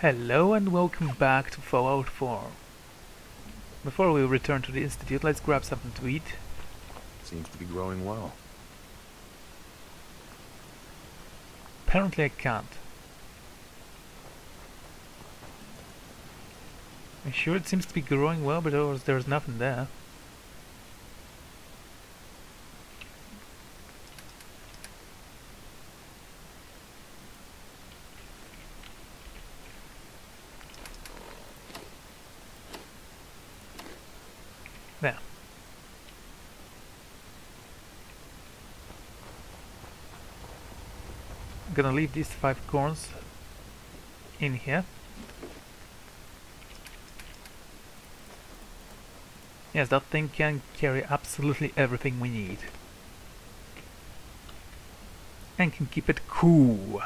Hello and welcome back to Fallout 4. Before we return to the Institute, let's grab something to eat. Seems to be growing well. Apparently I can't. I'm sure it seems to be growing well, but there's nothing there. There. I'm gonna leave these 5 corns in here. Yes, that thing can carry absolutely everything we need. And can keep it cool.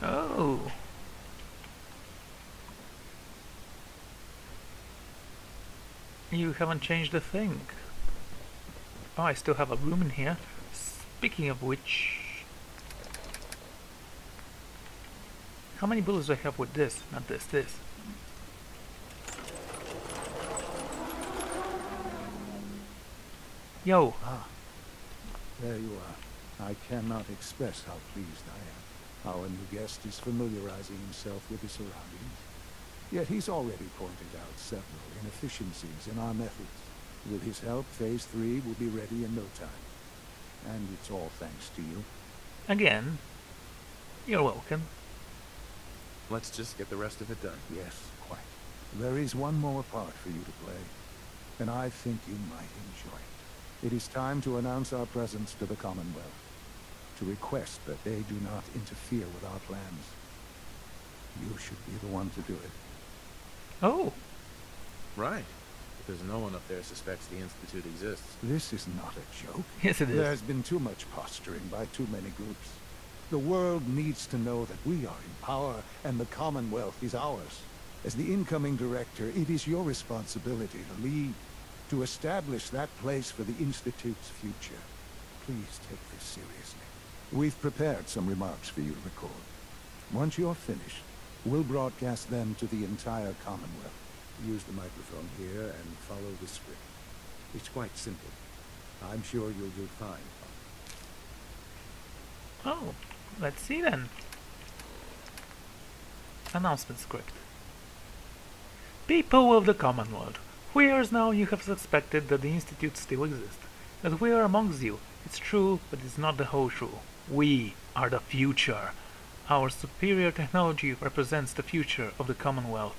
Oh. You haven't changed a thing. Oh, I still have a room in here. Speaking of which... How many bullets do I have with this? Not this. Yo! Ah, there you are. I cannot express how pleased I am. Our new guest is familiarizing himself with his surroundings. Yet he's already pointed out several inefficiencies in our methods. With his help, Phase 3 will be ready in no time. And it's all thanks to you. Again, you're welcome. Let's just get the rest of it done. Yes, quite. There is one more part for you to play, and I think you might enjoy it. It is time to announce our presence to the Commonwealth, to request that they do not interfere with our plans. You should be the one to do it. Oh! Right. Because no one up there suspects the Institute exists. This is not a joke. Yes, it is. There's been too much posturing by too many groups. The world needs to know that we are in power and the Commonwealth is ours. As the incoming director, it is your responsibility to lead, to establish that place for the Institute's future. Please take this seriously. We've prepared some remarks for you to record. Once you're finished, we'll broadcast them to the entire Commonwealth. Use the microphone here and follow the script. It's quite simple. I'm sure you'll do fine. Oh, let's see then. Announcement script. People of the Commonwealth, for years now you have suspected that the Institute still exists, that we are amongst you. It's true, but it's not the whole truth. We are the future. Our superior technology represents the future of the Commonwealth.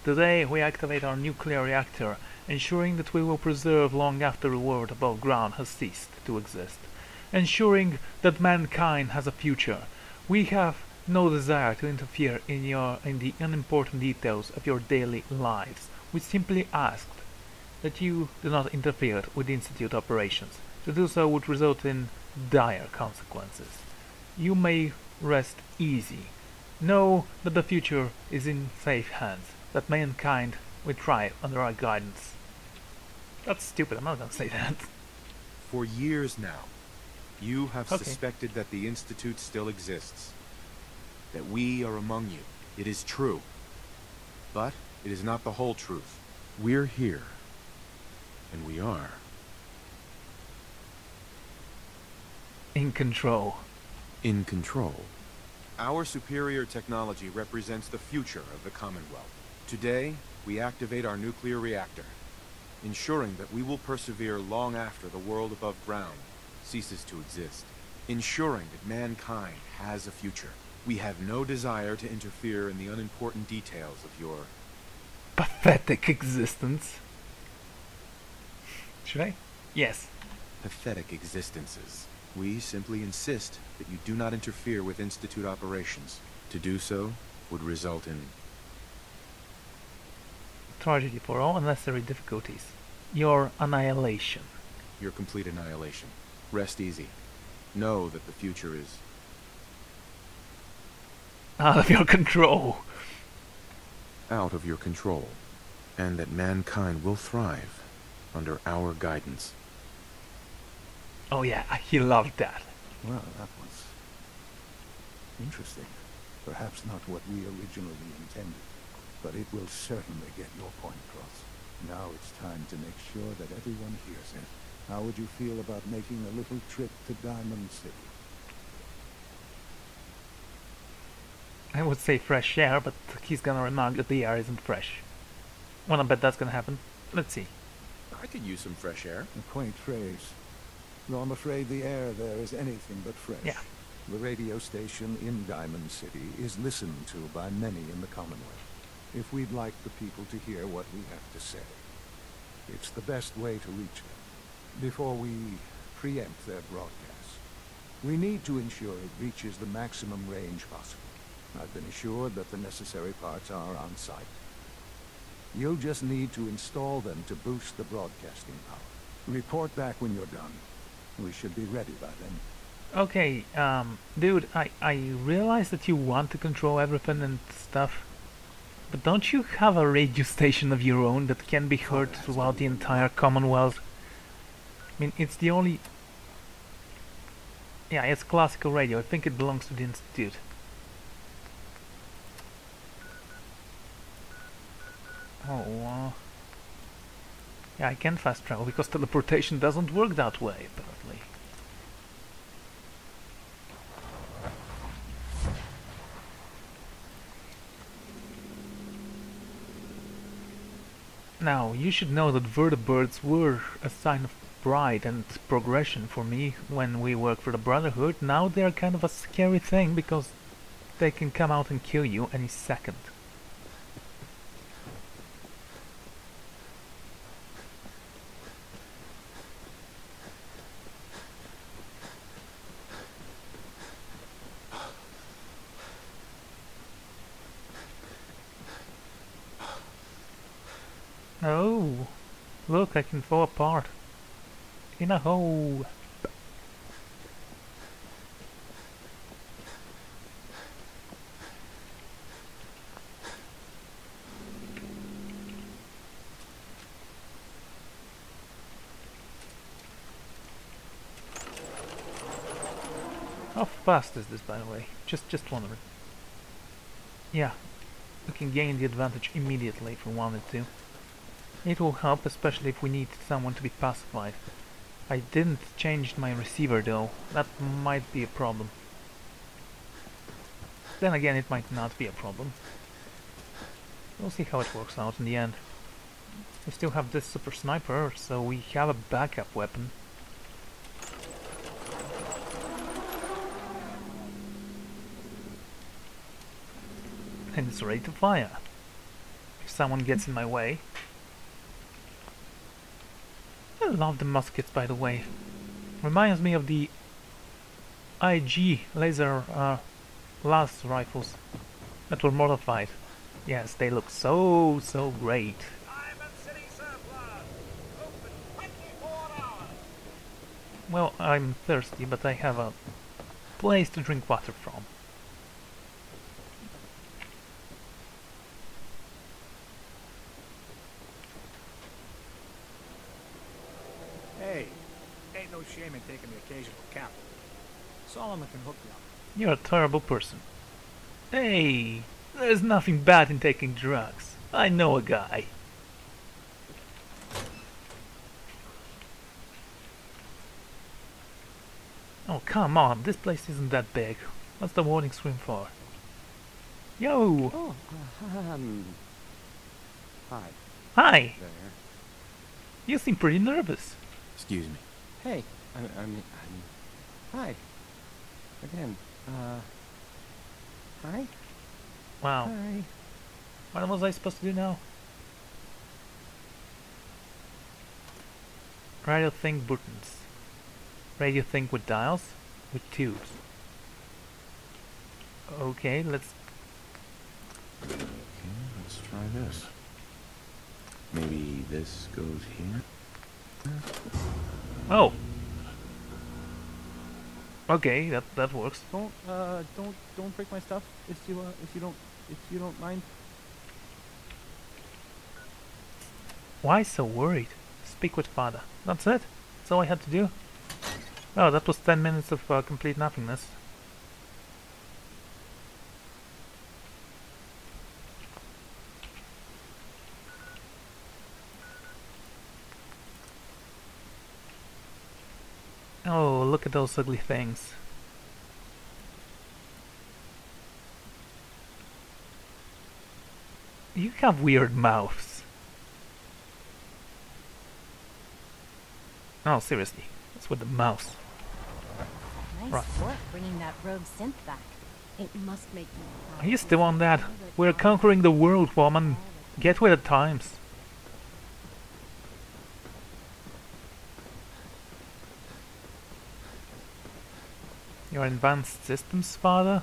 Today we activate our nuclear reactor, ensuring that we will preserve long after the world above ground has ceased to exist. Ensuring that mankind has a future. We have no desire to interfere in the unimportant details of your daily lives. We simply asked that you do not interfere with Institute operations. To do so would result in dire consequences. You may rest easy. Know that the future is in safe hands, that mankind will thrive under our guidance. That's stupid, I'm not gonna say that. For years now, you have Okay. suspected that the Institute still exists. That we are among you. It is true. But it is not the whole truth. We're here. And we are. In control. In control. Our superior technology represents the future of the Commonwealth. Today, we activate our nuclear reactor, ensuring that we will persevere long after the world above ground ceases to exist. Ensuring that mankind has a future. We have no desire to interfere in the unimportant details of your... Pathetic existence. Should I? Yes. pathetic existences. We simply insist that you do not interfere with Institute operations. To do so would result in... Tragedy for all unnecessary difficulties. Your annihilation. your complete annihilation. Rest easy. Know that the future is... Out of your control. Out of your control. And that mankind will thrive under our guidance. Oh yeah, he loved that. Well, that was interesting. Perhaps not what we originally intended, but it will certainly get your point across. Now it's time to make sure that everyone hears it. How would you feel about making a little trip to Diamond City? I would say fresh air, but he's gonna remark that the air isn't fresh. Wanna bet that's gonna happen? Let's see. I could use some fresh air. A quaint phrase. Though I'm afraid the air there is anything but fresh. Yeah. The radio station in Diamond City is listened to by many in the Commonwealth. If we'd like the people to hear what we have to say, it's the best way to reach them. Before we preempt their broadcast, we need to ensure it reaches the maximum range possible. I've been assured that the necessary parts are on site. You'll just need to install them to boost the broadcasting power. Report back when you're done. We should be ready by then. Okay, dude, I realize that you want to control everything and stuff, but don't you have a radio station of your own that can be heard throughout the entire Commonwealth? I mean, it's the only... Yeah, it's classical radio. I think it belongs to the Institute. Oh, yeah, I can fast travel because teleportation doesn't work that way, apparently. Now, you should know that vertibirds were a sign of pride and progression for me when we worked for the Brotherhood. Now they're kind of a scary thing because they can come out and kill you any second. Oh, look, I can fall apart in a hole. How fast is this, by the way? Just wondering. Yeah, we can gain the advantage immediately if we wanted to. It will help, especially if we need someone to be pacified. I didn't change my receiver though. That might be a problem. Then again, it might not be a problem. We'll see how it works out in the end. We still have this super sniper, so we have a backup weapon. And it's ready to fire. If someone gets in my way. I love the muskets, by the way. Reminds me of the IG laser las rifles that were modified. Yes, they look so great. Diamond City surplus. Open 24 hours. Well, I'm thirsty, but I have a place to drink water from. Hey, ain't no shame in taking the occasional captain. Solomon can hook you up. You're a terrible person. Hey, there's nothing bad in taking drugs. I know a guy. Oh, come on, this place isn't that big. What's the warning screen for? Yo! Oh, hi Hi! there. You seem pretty nervous. Excuse me. Hey, hi. Again, hi? Wow. Hi. What was I supposed to do now? Radio think buttons. Radio think with dials? With tubes. Okay, let's... Okay, let's try this. Maybe this goes here? Oh! Okay, that works. Don't break my stuff if you don't mind. Why so worried? speak with father. That's it? That's all I had to do? Oh, that was 10 minutes of complete nothingness. Oh, look at those ugly things. You have weird mouths. Oh, seriously. What's with the mouths? Nice Right. work bringing that rogue synth back. It must make you proud. Are you still on that? We're conquering the world, woman. Get with the times. Your advanced systems, father?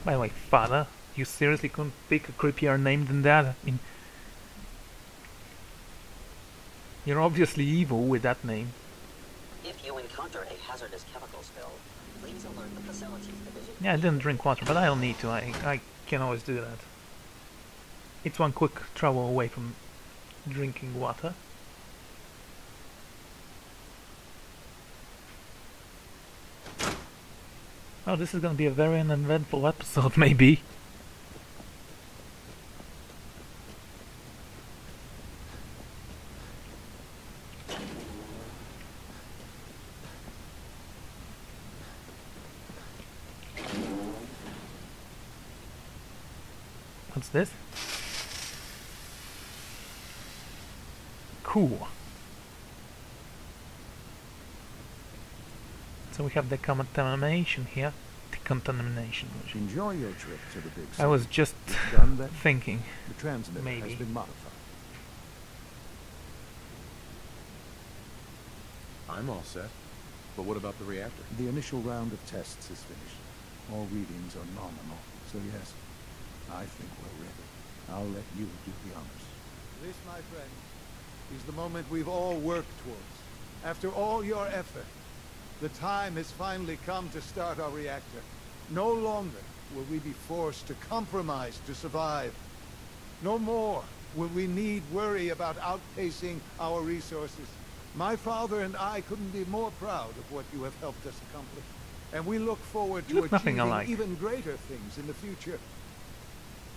By the way, father, you seriously couldn't pick a creepier name than that? I mean, you're obviously evil with that name. If you encounter a hazardous chemical spill, please alert the facilities division. Yeah, I didn't drink water, but I don't need to. I can always do that. It's one quick travel away from drinking water. Oh, this is gonna be a very uneventful episode, maybe. What's this? Cool. So we have decontamination here. Decontamination. Enjoy your trip to the big city. I was just Done that? thinking. The transmitter Maybe. has been modified. I'm all set. But what about the reactor? The initial round of tests is finished. All readings are nominal, so yes, I think we're ready. I'll let you do the honors. This, my friend, is the moment we've all worked towards. After all your effort, the time has finally come to start our reactor. No longer will we be forced to compromise to survive. No more will we need worry about outpacing our resources. My father and I couldn't be more proud of what you have helped us accomplish. And we look forward You to look nothing achieving alike. even greater things in the future.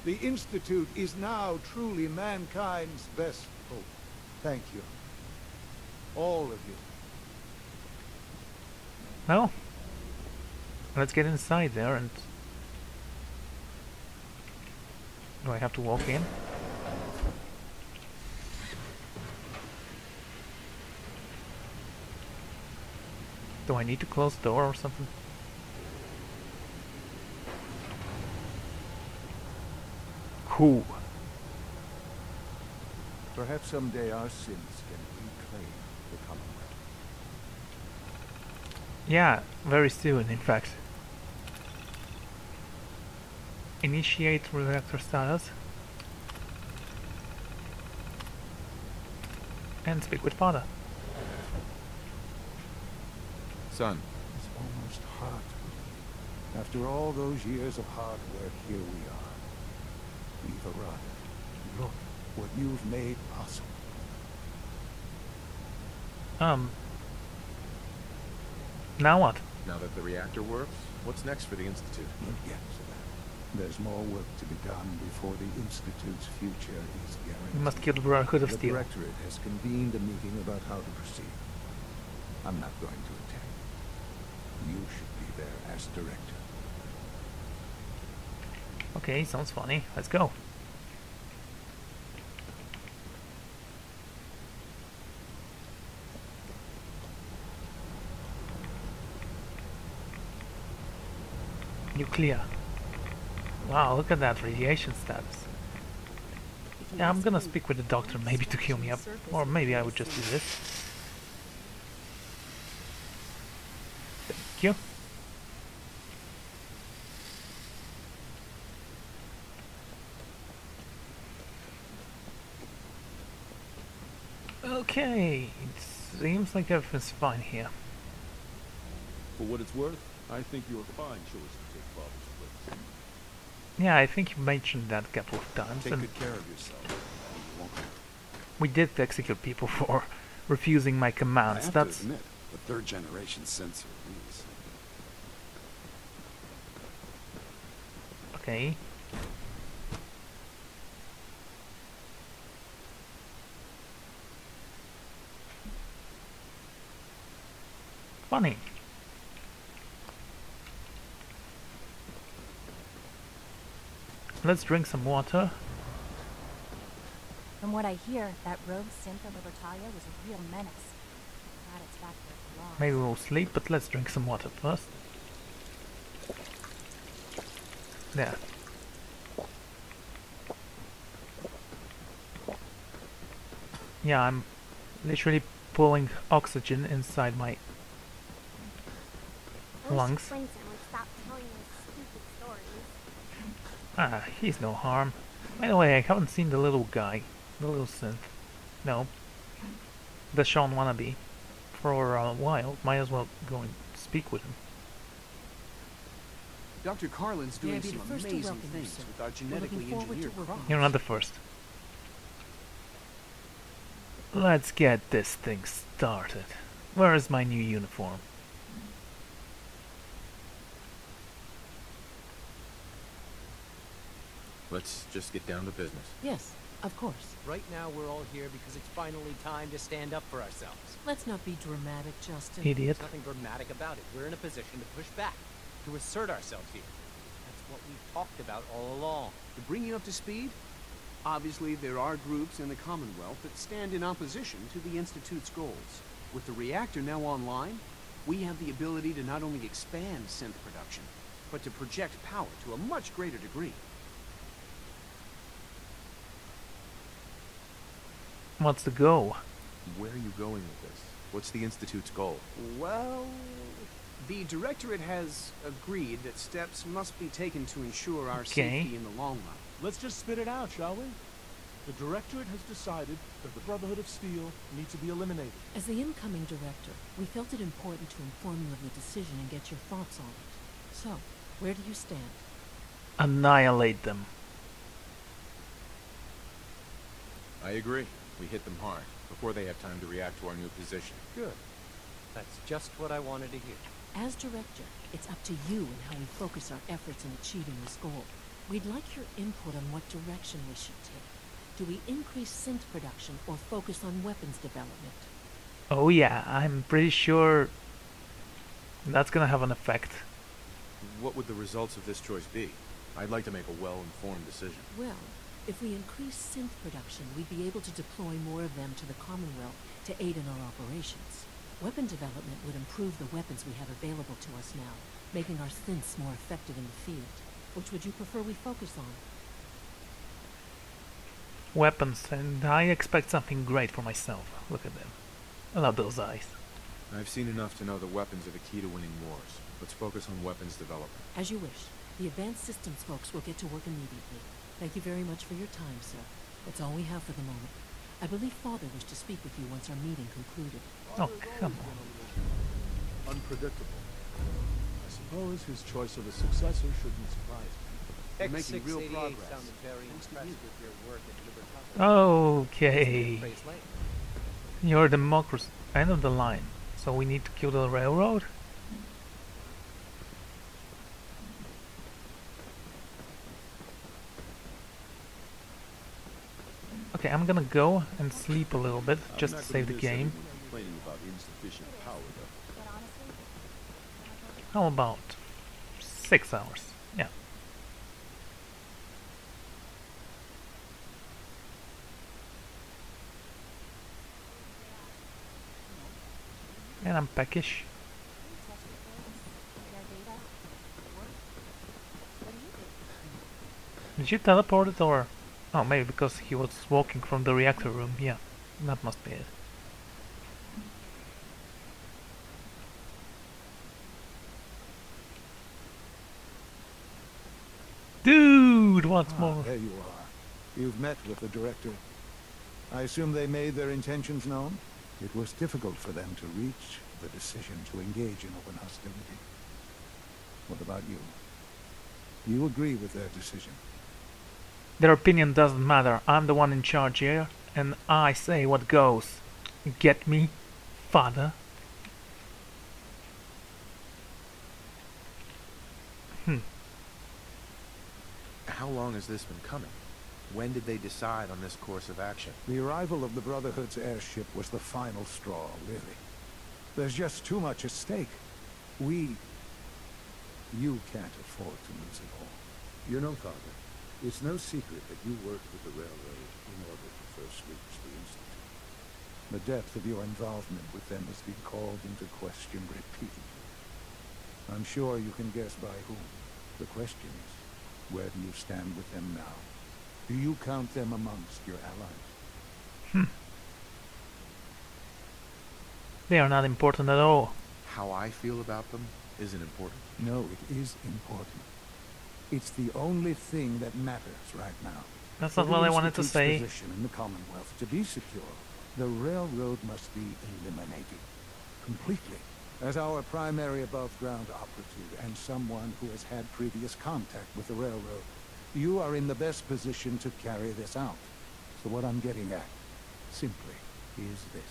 The Institute is now truly mankind's best hope. Thank you. All of you. Well, let's get inside there and... Do I have to walk in? Do I need to close the door or something? Cool. Perhaps someday our sins can reclaim the Commonwealth. Yeah, very soon, in fact. Initiate reactor status. And speak with father. Son, It's almost hard to believe. After all those years of hard work, here we are. We've arrived. Look what you've made possible. Now what? now that the reactor works, what's next for the Institute? We'll get to that. There's more work to be done before the Institute's future is guaranteed. We must kill the Brotherhood of The Steel. Directorate has convened a meeting about how to proceed. I'm not going to attend. You should be there as director. Okay, sounds funny. Let's go. Nuclear. Wow, look at that radiation status. Yeah, I'm gonna speak with the doctor maybe to heal me up. Or maybe I would just do this. Thank you. Okay, it seems like everything's fine here. For what it's worth, I think you're a fine choice to take Father's place. Yeah, I think you mentioned that a couple of times. Take And good care of yourself. and you won't We did execute people for refusing my I commands. have That's to admit, the third-generation sensor is... okay. Funny. Let's drink some water. From what I hear, that rogue synth of Libertalia was a real menace. Glad it's back where it belongs. Maybe we'll sleep, but let's drink some water first. There. Yeah, I'm literally pulling oxygen inside my lungs. Stop telling those stupid stories. Ah, he's no harm. By the way, I haven't seen the little guy. The little synth. No. The Sean wannabe. For a while. Might as well go and speak with him. Dr. Carlin's doing Yeah, be some the first to amazing welcome you, things sir. with our We're genetically looking forward to engineered working crops. You're not the first. Let's get this thing started. Where is my new uniform? Let's just get down to business. Yes, of course. Right now, we're all here because it's finally time to stand up for ourselves. Let's not be dramatic, Justin. Idiot. There's nothing dramatic about it. We're in a position to push back, to assert ourselves here. That's what we've talked about all along. To bring you up to speed, obviously there are groups in the Commonwealth that stand in opposition to the Institute's goals. With the reactor now online, we have the ability to not only expand synth production, but to project power to a much greater degree. What's the go? Where are you going with this? What's the Institute's goal? Well, the Directorate has agreed that steps must be taken to ensure our safety in the long run. Let's just spit it out, shall we? The Directorate has decided that the Brotherhood of Steel needs to be eliminated. As the incoming director, we felt it important to inform you of the decision and get your thoughts on it. So, where do you stand? Annihilate them. I agree. We hit them hard, before they have time to react to our new position. Good. That's just what I wanted to hear. As director, it's up to you and how we focus our efforts in achieving this goal. We'd like your input on what direction we should take. Do we increase synth production or focus on weapons development? Oh yeah, I'm pretty sure that's gonna have an effect. What would the results of this choice be? I'd like to make a well-informed decision. Well, if we increase synth production, we'd be able to deploy more of them to the Commonwealth to aid in our operations. Weapon development would improve the weapons we have available to us now, making our synths more effective in the field. Which would you prefer we focus on? Weapons, and I expect something great for myself. Look at them. I love those eyes. I've seen enough to know that weapons are the key to winning wars. Let's focus on weapons development. As you wish. The advanced systems folks will get to work immediately. Thank you very much for your time, sir. That's all we have for the moment. I believe Father wished to speak with you once our meeting concluded. Oh, come on. Unpredictable. I suppose his choice of a successor shouldn't surprise me. We're making real X688 progress. sounded very impressed with your work at Libertalia. Okay. Praise Lane. You're democracy. End of the line. So we need to kill the railroad? Okay, I'm gonna go and sleep a little bit, just to save the game. Complaining about insufficient power, though. How about 6 hours? Yeah. And I'm peckish. Did you teleport it or... Oh, maybe because he was walking from the reactor room. Yeah, that must be it. Dude, what's more? There you are. You've met with the director. I assume they made their intentions known? It was difficult for them to reach the decision to engage in open hostility. What about you? You agree with their decision? Their opinion doesn't matter. I'm the one in charge here, and I say what goes. Get me, father? How long has this been coming? When did they decide on this course of action? The arrival of the Brotherhood's airship was the final straw, really. There's just too much at stake. You can't afford to lose it all. You know, Father, it's no secret that you worked with the Railroad in order to first reach the Institute. The depth of your involvement with them has been called into question repeatedly. I'm sure you can guess by whom. The question is, where do you stand with them now? Do you count them amongst your allies? They are not important at all. How I feel about them isn't important. No, it is important. It's the only thing that matters right now. That's not what I wanted to say. Position in the Commonwealth to be secure, the Railroad must be eliminated completely. As our primary above-ground operative and someone who has had previous contact with the Railroad, you are in the best position to carry this out. So what I'm getting at, simply, is this.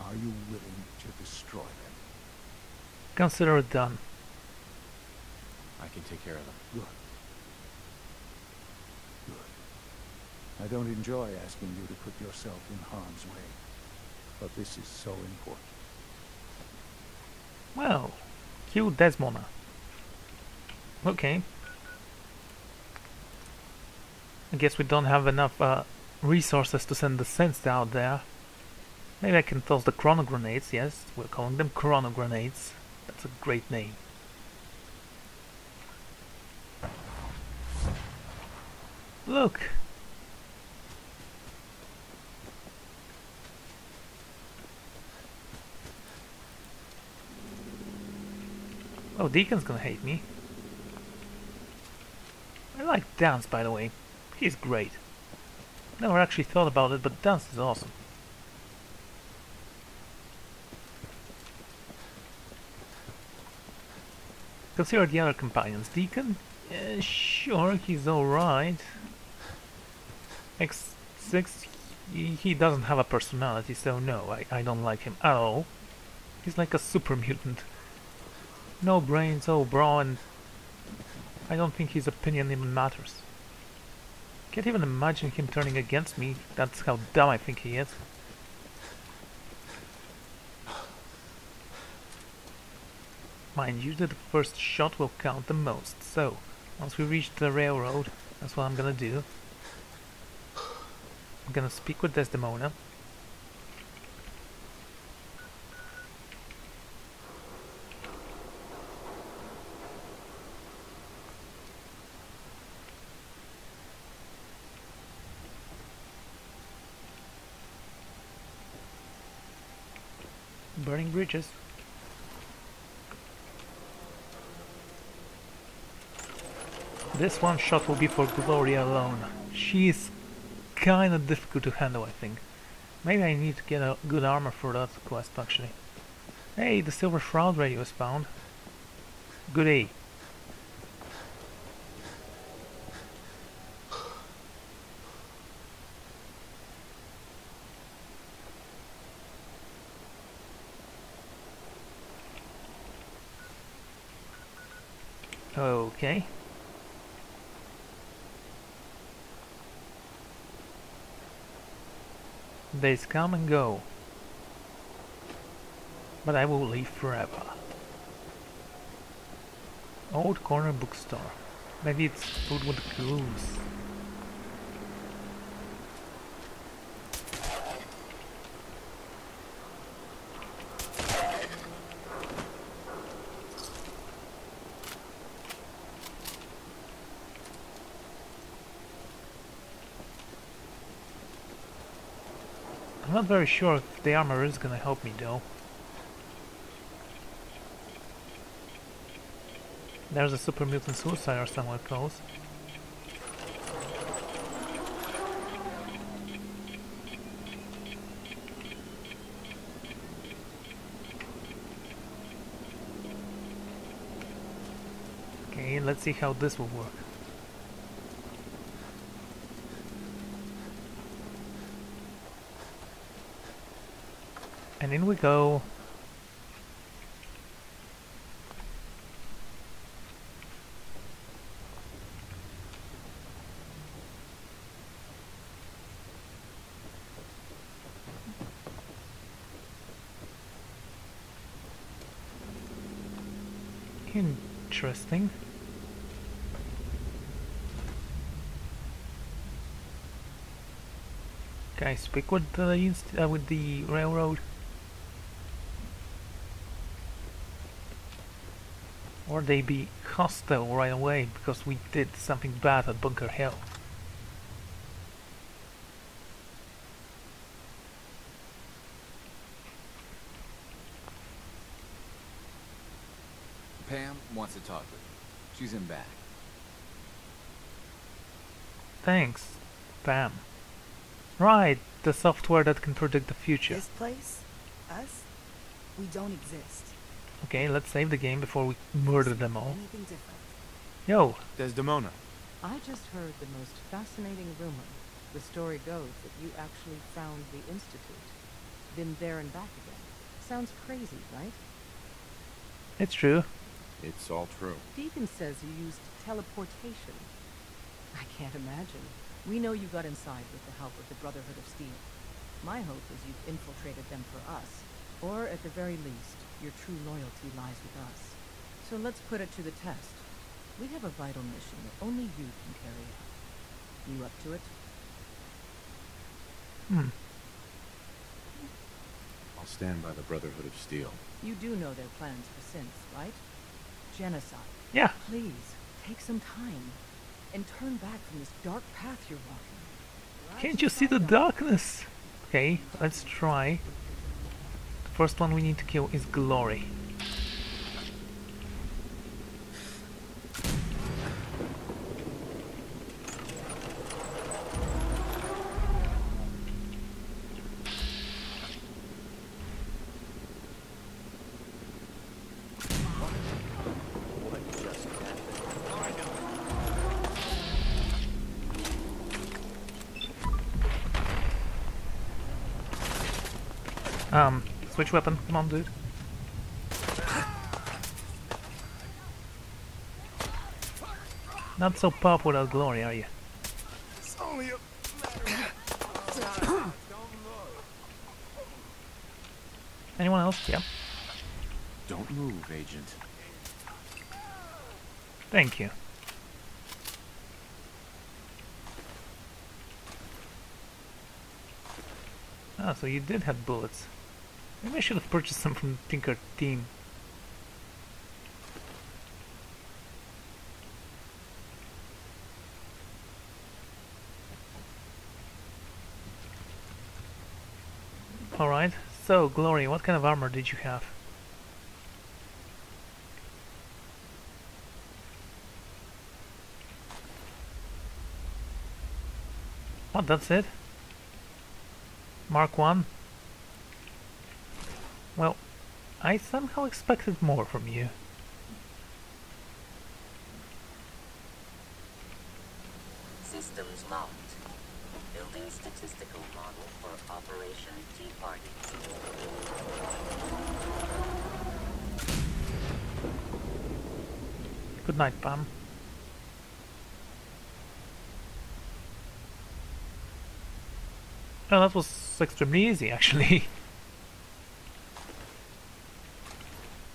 Are you willing to destroy them? Consider it done. I can take care of them. Good. Good. I don't enjoy asking you to put yourself in harm's way, but this is so important. Well, cute Desmona. Okay. I guess we don't have enough resources to send the synths out there. Maybe I can toss the chrono grenades. Yes, we're calling them chrono grenades. That's a great name. Look! Oh, Deacon's gonna hate me. I like Dance, by the way. He's great. Never actually thought about it, but Dance is awesome. Consider the other companions. Deacon? Sure, he's alright. X6, he doesn't have a personality, so no, I don't like him at all. He's like a super mutant. No brains, oh bro, and I don't think his opinion even matters. Can't even imagine him turning against me. That's how dumb I think he is. Mind you that the first shot will count the most, so once we reach the railroad, that's what I'm gonna do. I'm gonna speak with Desdemona. Burning bridges. This one shot will be for Gloria alone. She's kinda difficult to handle, I think. Maybe I need to get a good armor for that quest, actually. Hey, the Silver Shroud radio is found. Goodie. Okay. Days come and go, but I will live forever. Old corner bookstore. Maybe it's food with clues. I'm not very sure if the armor is gonna help me though. There's a super mutant suicide or somewhere close. Okay, let's see how this will work. And in we go. Interesting. Can I speak with the railroad? Or they be hostile right away because we did something bad at Bunker Hill. Pam wants to talk with you. She's in back. Thanks, Pam. Right, the software that can predict the future. This place? Us? We don't exist. Okay, let's save the game before we murder them all. Anything different? Yo! Desdemona. I just heard the most fascinating rumor. The story goes that you actually found the Institute. Been there and back again. Sounds crazy, right? It's true. It's all true. Deacon says you used teleportation. I can't imagine. We know you got inside with the help of the Brotherhood of Steel. My hope is you've infiltrated them for us. Or, at the very least, your true loyalty lies with us. So let's put it to the test. We have a vital mission that only you can carry out. You up to it? I'll stand by the Brotherhood of Steel. You do know their plans for synths, right? Genocide. Yeah. Please, take some time. And turn back from this dark path you're walking. Can't you see the darkness? Okay, let's try. The first one we need to kill is Glory. Switch weapon, come on, dude. Not so powerful without Glory, are you? It's only a Anyone else? Yeah. Don't move, Agent. Thank you. Ah, so you did have bullets. Maybe I should have purchased some from Tinker Team. Alright, so Glory, what kind of armor did you have? What, that's it? Mark 1? Well, I somehow expected more from you. Systems locked. Building statistical model for Operation Tea Party. Good night, Pam. Oh, that was extremely easy, actually.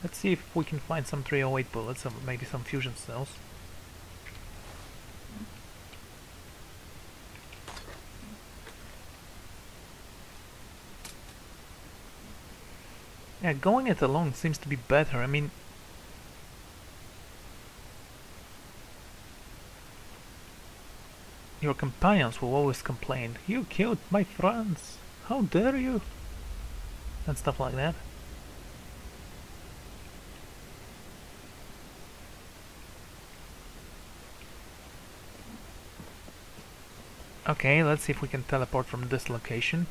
Let's see if we can find some 308 bullets, or maybe some fusion cells. Yeah, going it alone seems to be better. I mean, your companions will always complain, "You killed my friends! How dare you?" and stuff like that. Okay, let's see if we can teleport from this location.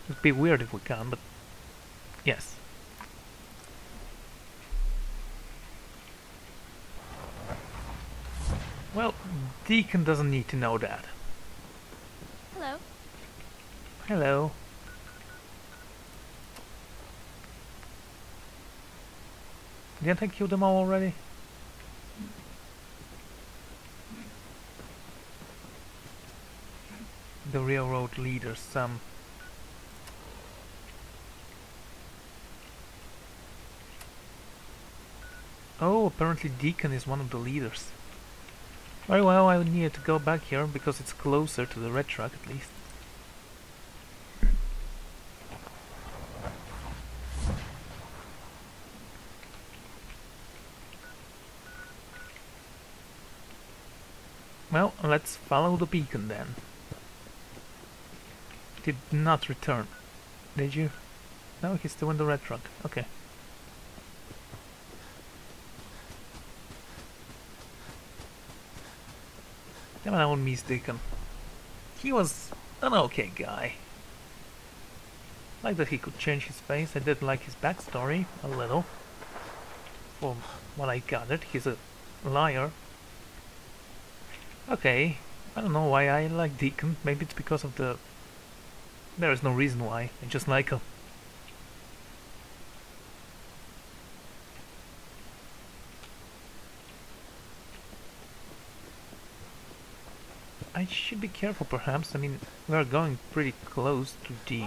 It'd be weird if we can, but yes. Well, Deacon doesn't need to know that. Hello. Hello. Didn't I kill them all already? The railroad leaders, Oh, apparently Deacon is one of the leaders. Very well, I need to go back here because it's closer to the red truck at least. Well, let's follow the beacon then. Did not return. Did you? No, he's still in the red truck. Okay. Damn it, I won't miss Deacon. He was an okay guy. Like that he could change his face. I did like his backstory a little. From what I gathered, he's a liar. Okay, I don't know why I like Deacon. Maybe it's because of the... There is no reason why. I just like him. I should be careful perhaps. I mean, we are going pretty close to the...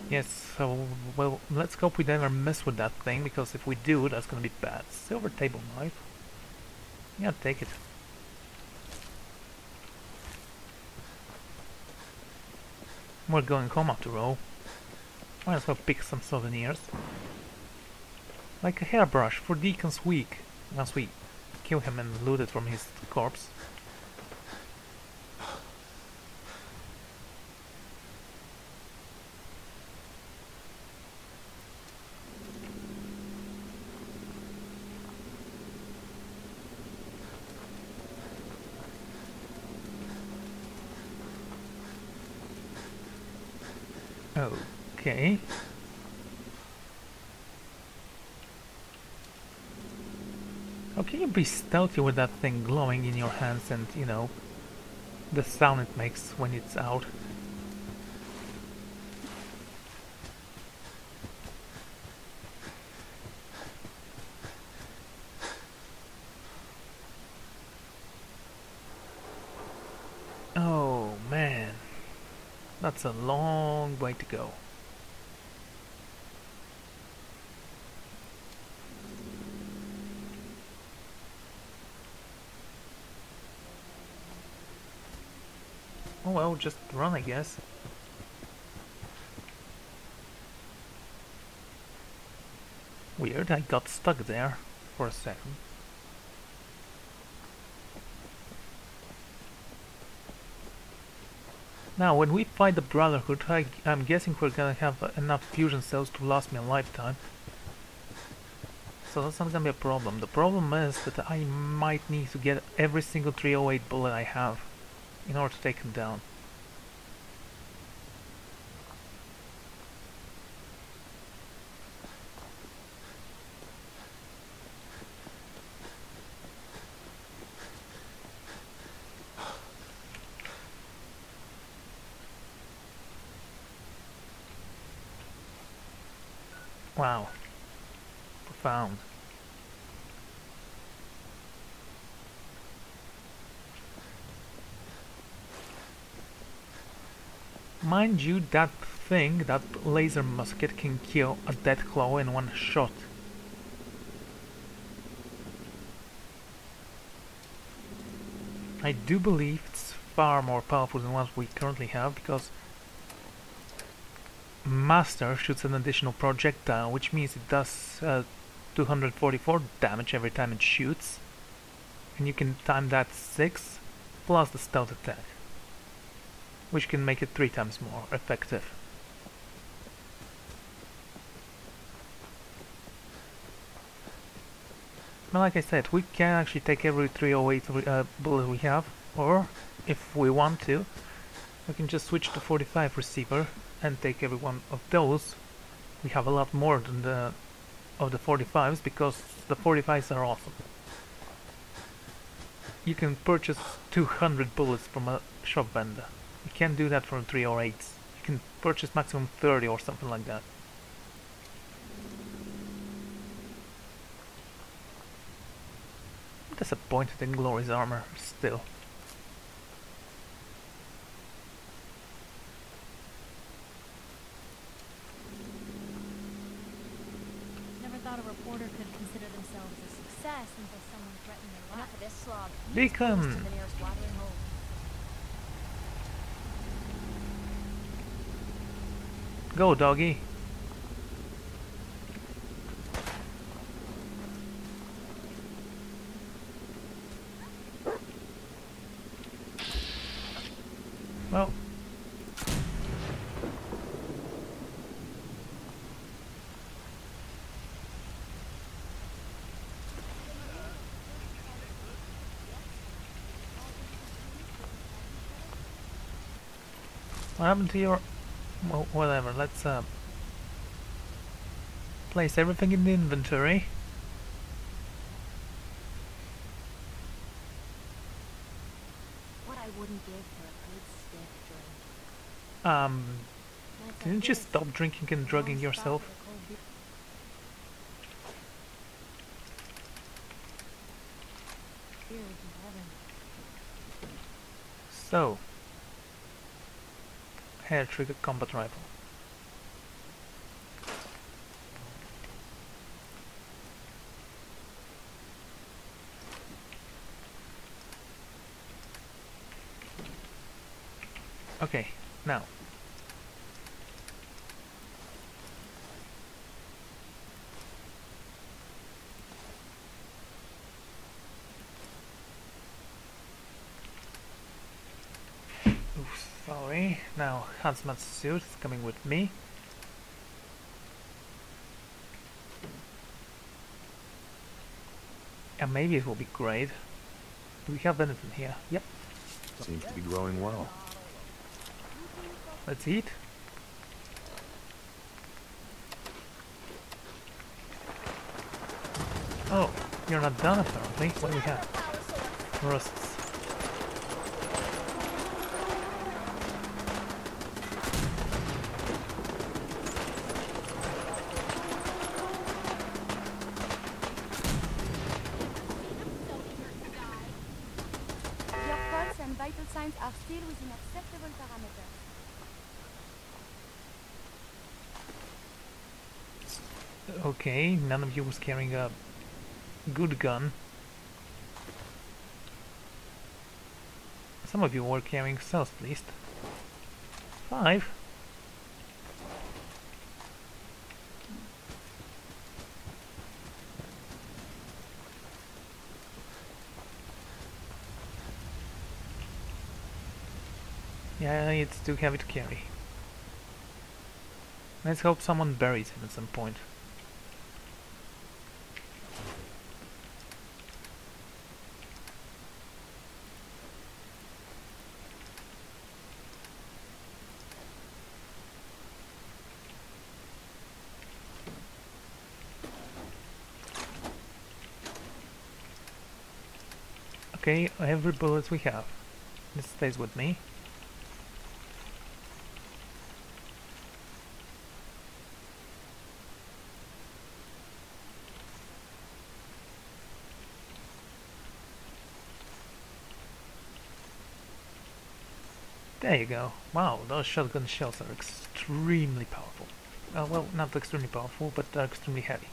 Yes, so, well, let's hope we never mess with that thing, because if we do, that's gonna be bad. Silver table knife. Yeah, take it. We're going home after all. Might as well pick some souvenirs. Like a hairbrush for Deacon's week, once we kill him and loot it from his corpse. Okay. How can you be stealthy with that thing glowing in your hands and, you know, the sound it makes when it's out? Oh man, that's a long way to go. Oh well, just run, I guess. Weird, I got stuck there for a second. Now, when we fight the Brotherhood, I'm guessing we're gonna have enough fusion cells to last me a lifetime. So that's not gonna be a problem. The problem is that I might need to get every single 308 bullet I have in order to take him down. Wow. Profound. Mind you, that thing, that laser musket can kill a Deathclaw in one shot. I do believe it's far more powerful than what we currently have, because Master shoots an additional projectile, which means it does 244 damage every time it shoots, and you can time that 6 plus the stealth attack, which can make it 3 times more effective. But like I said, we can actually take every 308 bullet we have, or if we want to, we can just switch to 45 receiver and take every one of those, we have a lot more than the 45s, because the 45s are awesome. You can purchase 200 bullets from a shop vendor. You can't do that from 308s. You can purchase maximum 30 or something like that. I'm disappointed in Glory's armor still. Never thought a reporter could consider themselves a success until someone threatened their life. Enough of this slog. Beacon! To the nearest watering hole. Go, doggy! Well, what happened to your... well, whatever, let's place everything in the inventory. What I wouldn't give for a good stiff drink. Didn't you stop drinking and drugging yourself? So, hair trigger combat rifle. Okay, now. Oof, sorry. Now, hazmat suit is coming with me. And maybe it will be great. Do we have anything here? Yep. Seems to be growing well. Let's eat. Oh, you're not done apparently. What do we have? Rusts. Your pulse and vital signs are still within acceptable parameters. Okay, none of you was carrying a good gun. Some of you were carrying cells, at least. 5. Yeah, it's too heavy to carry. Let's hope someone buries him at some point. Okay, every bullet we have. This stays with me. There you go. Wow, those shotgun shells are extremely powerful. Well, not extremely powerful, but they're extremely heavy.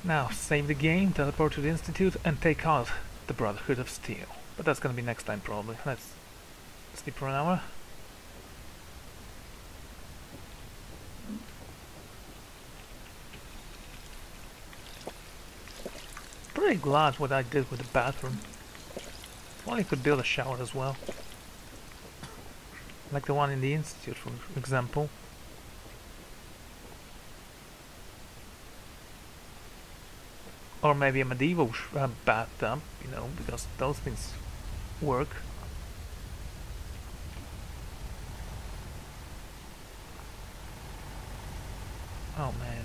Now, save the game, teleport to the Institute, and take out the Brotherhood of Steel. But that's gonna be next time, probably. Let's sleep for an hour. Pretty glad what I did with the bathroom. Well, you could build a shower as well. Like the one in the Institute, for example. Or maybe a medieval bathtub, you know, because those things work. Oh man.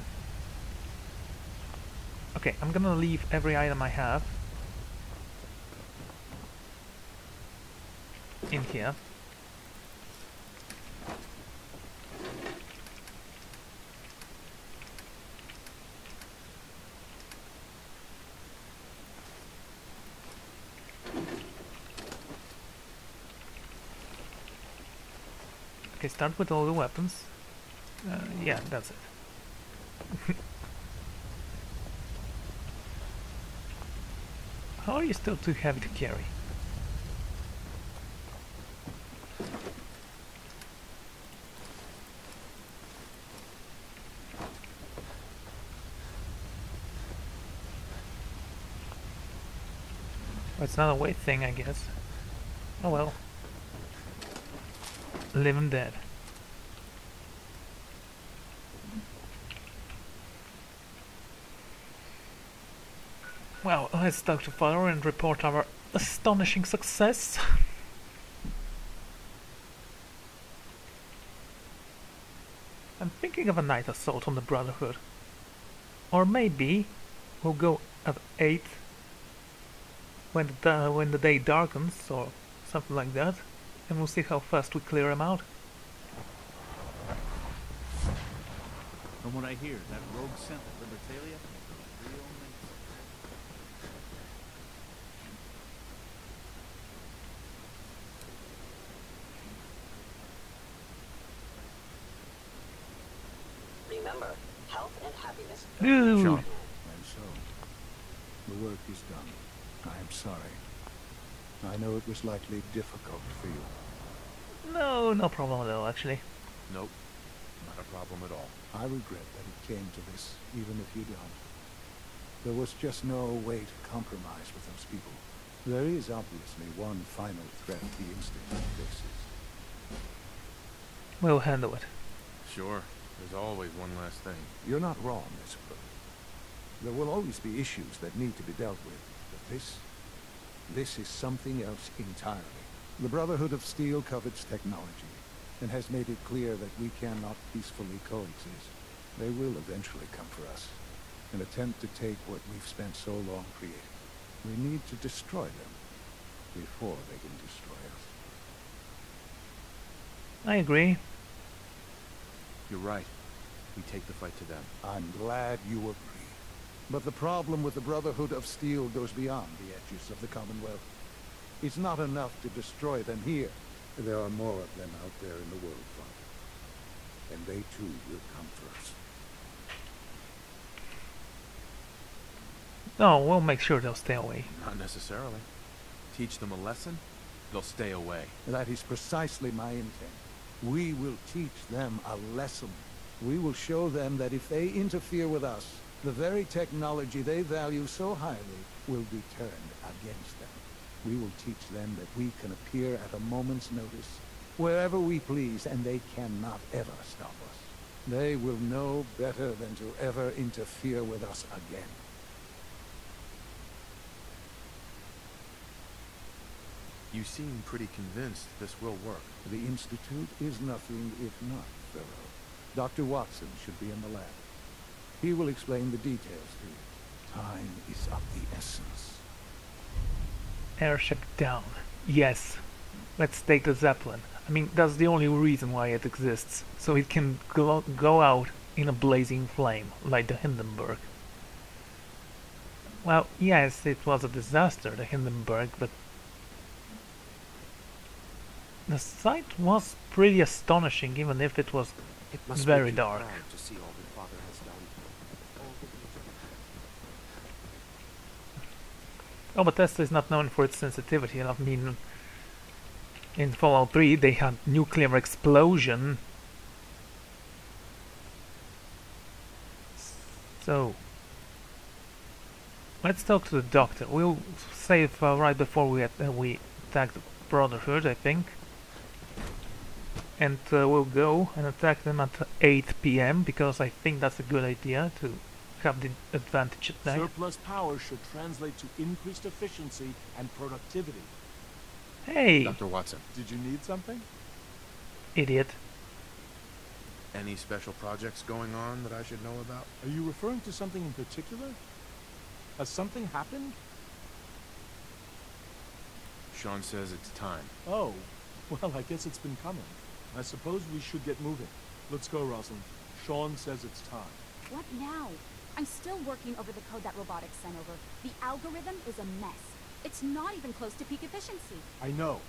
Okay, I'm gonna leave every item I have in here. Okay, start with all the weapons. Yeah, that's it. How are you still too heavy to carry? Well, it's not a weight thing, I guess. Oh well. Live and dead. Well, let's talk to Father and report our astonishing success. I'm thinking of a night assault on the Brotherhood. Or maybe we'll go at 8 when the day darkens or something like that, and we'll see how fast we clear them out. From what I hear, that rogue scent of Libertalia is a real menace. Remember, health and happiness. Ooh. And so, the work is done. I am sorry. I know it was likely difficult for you. No, no problem at all, actually. Nope. Not a problem at all. I regret that it came to this, even if you don't. There was just no way to compromise with those people. There is obviously one final threat the Institute faces. We'll handle it. Sure. There's always one last thing. You're not wrong, I suppose. There will always be issues that need to be dealt with, but this is something else entirely. The Brotherhood of Steel covets technology, and has made it clear that we cannot peacefully coexist. They will eventually come for us, and attempt to take what we've spent so long creating. We need to destroy them before they can destroy us. I agree. You're right. We take the fight to them. I'm glad you agree. But the problem with the Brotherhood of Steel goes beyond the edges of the Commonwealth. It's not enough to destroy them here. There are more of them out there in the world, Father. And they too will come for us. No, we'll make sure they'll stay away. Not necessarily. Teach them a lesson, they'll stay away. That is precisely my intent. We will teach them a lesson. We will show them that if they interfere with us, the very technology they value so highly will be turned against them. We will teach them that we can appear at a moment's notice, wherever we please, and they cannot ever stop us. They will know better than to ever interfere with us again. You seem pretty convinced this will work. The Institute is nothing if not thorough. Dr. Watson should be in the lab. He will explain the details to you. Time is of the essence. Airship down. Yes. Let's take the Zeppelin. I mean, that's the only reason why it exists. So it can go out in a blazing flame, like the Hindenburg. Well, yes, it was a disaster, the Hindenburg, but the sight was pretty astonishing, even if it was very dark. To see all that Father has done. Oh, Bethesda is not known for its sensitivity. I mean, in Fallout 3 they had nuclear explosion. So, let's talk to the doctor. We'll save right before we attack the Brotherhood, I think. And we'll go and attack them at 8 PM, because I think that's a good idea to have the advantage at night. Surplus power should translate to increased efficiency and productivity. Hey! Dr. Watson. Did you need something? Idiot. Any special projects going on that I should know about? Are you referring to something in particular? Has something happened? Sean says it's time. Oh, well, I guess it's been coming. I suppose we should get moving. Let's go, Rosalind. Sean says it's time. What now? I'm still working over the code that robotics sent over. The algorithm is a mess. It's not even close to peak efficiency. I know,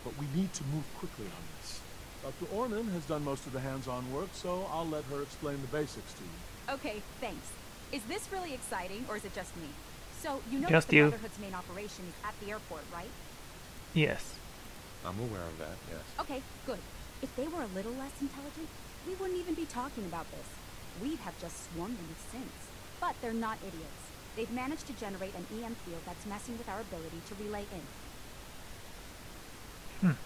but we need to move quickly on this. Dr. Orman has done most of the hands-on work, so I'll let her explain the basics to you. Okay, thanks. Is this really exciting, or is it just me? So, you know Just that the you. Brotherhood's main operation is at the airport, right? Yes. I'm aware of that, yes. Okay, good. If they were a little less intelligent, we wouldn't even be talking about this. We'd have just swarmed them with synths. But they're not idiots. They've managed to generate an EM field that's messing with our ability to relay in.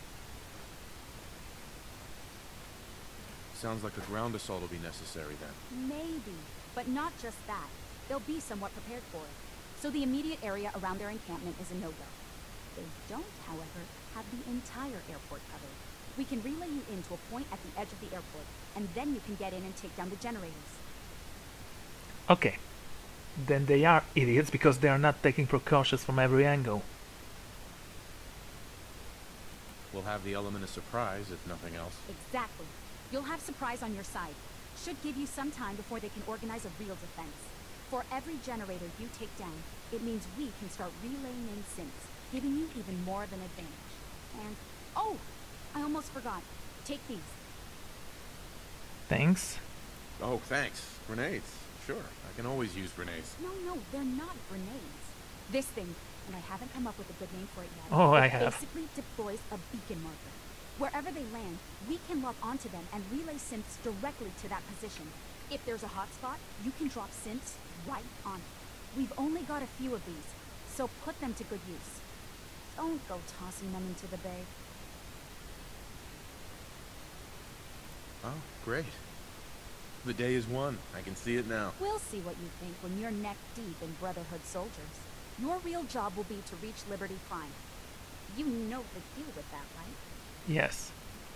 Sounds like a ground assault will be necessary then. Maybe, but not just that. They'll be somewhat prepared for it. So the immediate area around their encampment is a no-go. They don't, however, have the entire airport covered. We can relay you in to a point at the edge of the airport, and then you can get in and take down the generators. Okay. Then they are idiots because they are not taking precautions from every angle. We'll have the element of surprise, if nothing else. Exactly. You'll have surprise on your side. Should give you some time before they can organize a real defense. For every generator you take down, it means we can start relaying in synths, giving you even more of an advantage. And, oh! I almost forgot. Take these. Thanks. Oh, thanks. Grenades. Sure, I can always use grenades. No, they're not grenades. This thing, and I haven't come up with a good name for it yet. Oh, I it have. basically deploys a beacon marker. Wherever they land, we can lock onto them and relay synths directly to that position. If there's a hotspot, you can drop synths right on it. We've only got a few of these, so put them to good use. Don't go tossing them into the bay. Oh, great. The day is won. I can see it now. We'll see what you think when you're neck deep in Brotherhood soldiers. Your real job will be to reach Liberty Prime. You know the deal with that, right? Yes.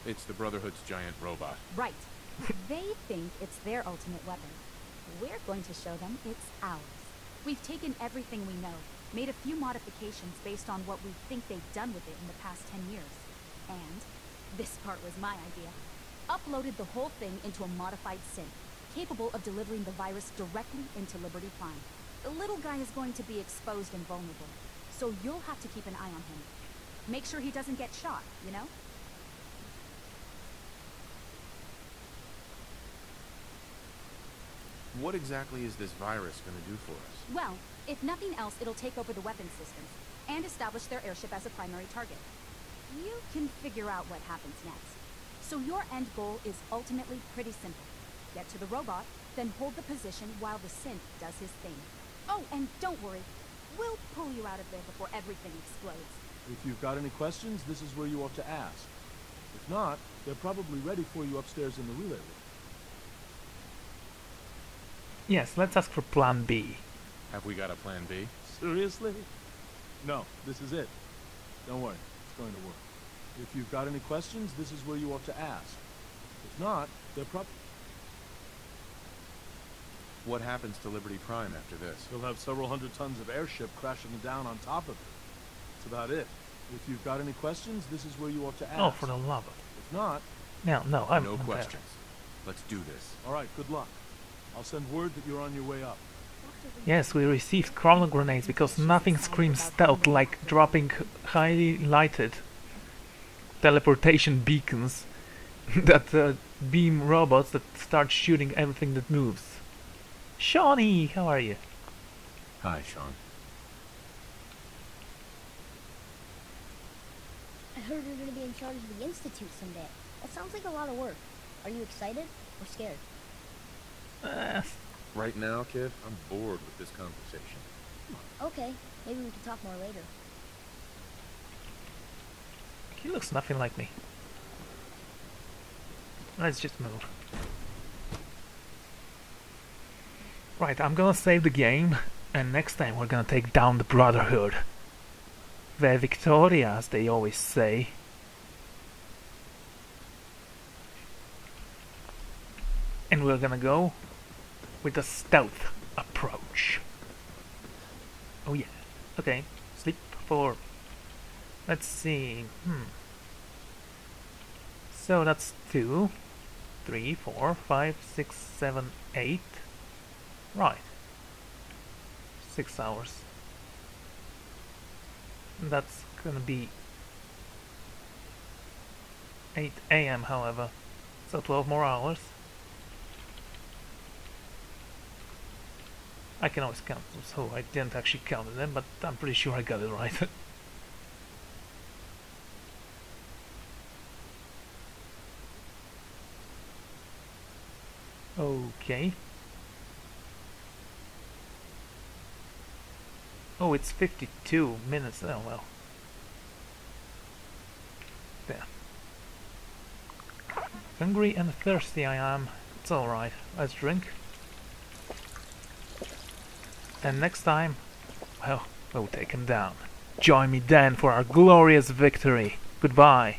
It's the Brotherhood's giant robot. Right. They think it's their ultimate weapon. We're going to show them it's ours. We've taken everything we know, made a few modifications based on what we think they've done with it in the past 10 years. And, this part was my idea, uploaded the whole thing into a modified synth, capable of delivering the virus directly into Liberty Prime. The little guy is going to be exposed and vulnerable, so you'll have to keep an eye on him. Make sure he doesn't get shot, you know? What exactly is this virus going to do for us? Well, if nothing else, it'll take over the weapons systems, and establish their airship as a primary target. You can figure out what happens next. So your end goal is ultimately pretty simple. Get to the robot, then hold the position while the synth does his thing. Oh, and don't worry. We'll pull you out of there before everything explodes. If you've got any questions, this is where you ought to ask. If not, they're probably ready for you upstairs in the relay room. Yes, let's ask for Plan B. Have we got a plan B? Seriously? No, this is it. Don't worry, it's going to work. If you've got any questions, this is where you ought to ask. If not, they're probably... What happens to Liberty Prime after this? You'll have several hundred tons of airship crashing down on top of it. That's about it. If you've got any questions, this is where you ought to ask. Oh, for the love of... If not... No, I'm no there. questions. Let's do this. All right, good luck. I'll send word that you're on your way up. Yes, we received chrono grenades because nothing screams stealth like dropping highly lighted teleportation beacons that beam robots that start shooting everything that moves. Shawnee, how are you? Hi, Sean. I heard you're going to be in charge of the Institute someday. That sounds like a lot of work. Are you excited or scared? Right now, kid, I'm bored with this conversation. Okay, maybe we can talk more later. He looks nothing like me. Let's just move. Right, I'm gonna save the game, and next time we're gonna take down the Brotherhood. The Victoria, as they always say. we're gonna go with a stealth approach. Oh yeah. Okay. Sleep for... Let's see. So that's 2, 3, 4, 5, 6, 7, 8. Right. 6 hours. That's gonna be 8 AM, however. So 12 more hours. I can always count them, so I didn't actually count them, but I'm pretty sure I got it right. Okay. Oh, it's 52 minutes. Oh, well. There. Hungry and thirsty I am. It's alright. Let's drink. And next time, well, we'll take him down. Join me then for our glorious victory. Goodbye.